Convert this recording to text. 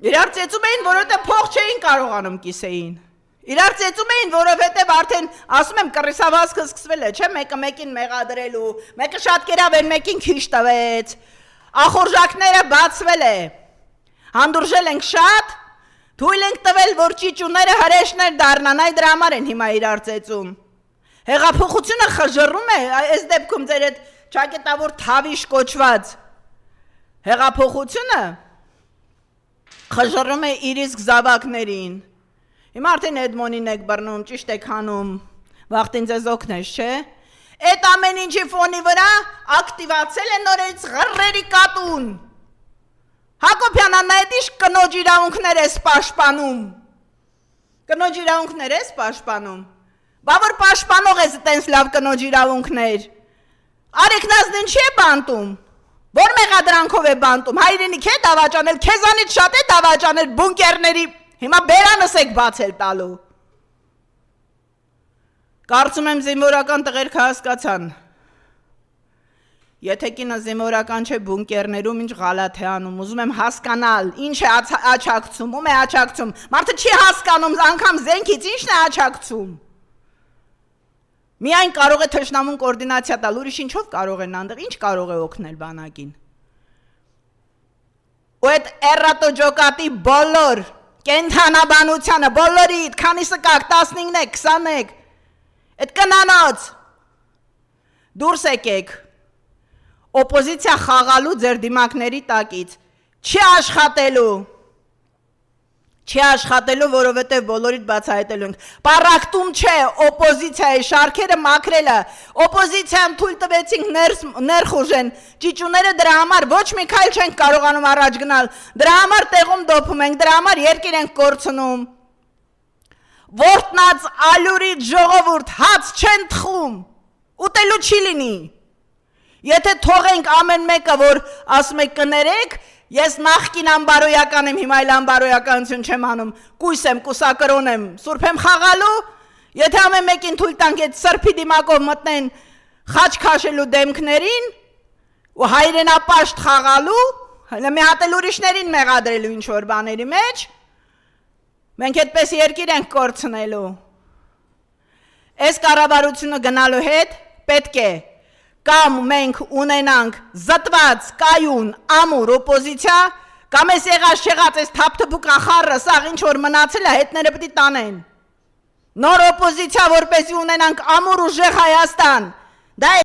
Իրար ծեծում էին, որովհետև փող չէին կարողանում կիսեին։ Իրար ծեծում էին, որովհետև արդեն ասում եմ կռիսավազքը սկսվել է, չէ՞, մեկը մեկին մեղադրելու, մեկը շատ կերավ են մեկին քիչ տվեց։ Ախորժակները բացվել է։ Հանդուրժել ենք շատ, թույլ ենք տվել, որ ճիճուները հրեշներ դառնան, այ դրա համար են հիմա իրար ծեծում։ Հեղափոխությունը խժռում է, այս դեպքում ձեր այդ ճակետավոր թավիշ կոչված հեղափոխությունը խժռում է իր իսկ զավակներին։ Հիմա արդեն Էդմոնին եք բռնում, ճիշտ եք հանում, վաղտին ձեզ օգնես, չէ։ Այդ ամեն ինչի ֆոնի վրա ակտիվացել է նորից ղռրերի կատուն։ Հակոբյանն այդ ինչ կնոջ իրավունքներ ես պաշտպանում։ Կնոջ իրավունքներ ես պաշտպանում։ Բա որ պաշտպանող ես այտենց լավ կնոջ իրավունքներ։ Արեքնազդեն չի բանտում։ Որ մեղադրանքով է բանտում, հայրենիք է դավաճանել, քեզանից շատ է դավաճանել բունկերների, հիմա բերանս եք բացել տալու։ Կարծում եմ զինվորական տղերքը հասկացան։ Եթե կինը զինվորական չէ բունկերներում ինչ ղալաթ է անում, ուզում եմ հասկանալ, ինչ է աչակցում, ում է աչակցում, մարդը չի հասկանում անգամ զենքից ինչն է աչակցում։ Միայն կարող է թշնամուն կոորդինացիա տալ, ուրիշ ինչով կարող են անդեղ, ինչ կարող է օգնել բանակին։ Ու այդ էրատոջոկատի բոլոր կենթանաբանությանը, բոլորիդ, քանիսը կակ, 15 եք, 20 եք, այդ կնանոց, դուրս եկեք, օպոզիցիա խաղալու ձեր դիմակների տակից, չի աշխատելու, որովհետև բոլորիդ բացահայտելու ենք, պարակտում չէ, օպոզիցիայի շարքերը մաքրելը, օպոզիցիան թույլ տվեցինք ներխուժեն, ճիճուները դրա համար ոչ մի քայլ չենք կարողանում առաջ գնալ, դրա համար տեղում դոփում ենք, դրա համար երկիր ենք կորցնում, որդնած ալյուրից ժողովուրդ հաց չեն թխում, ուտելու չի լինի, եթե թողենք ամեն մեկը, որ ասում եք կներեք, ես նախկին ամբարոյական եմ, հիմա այլ ամբարոյականություն չեմ անում, կույս եմ, կուսակրոն եմ, սուրբ եմ խաղալու, եթե ամեն մեկին թույլ տանք այդ սրբի դիմակով մտնեն խաչ քաշելու դեմքներին ու հայրենապաշտ խաղալու, մի հատ էլ ուրիշներին մեղադրելու ինչ-որ բաների մեջ, մենք այդպես երկիր ենք կորցնելու։ Այս կառավարությունը գնալու հետ պետք է կամ մենք ունենանք զտված, կայուն, ամուր օպոզիցիա, կամ ես եղած չեղած ես թափթփուկ ախառը, սաղ ինչ որ մնացել է, հետները պիտի տանեն։ Նոր օպոզիցիա, որպեսզի ունենանք ամուր ուժեղ Հայաստան, դա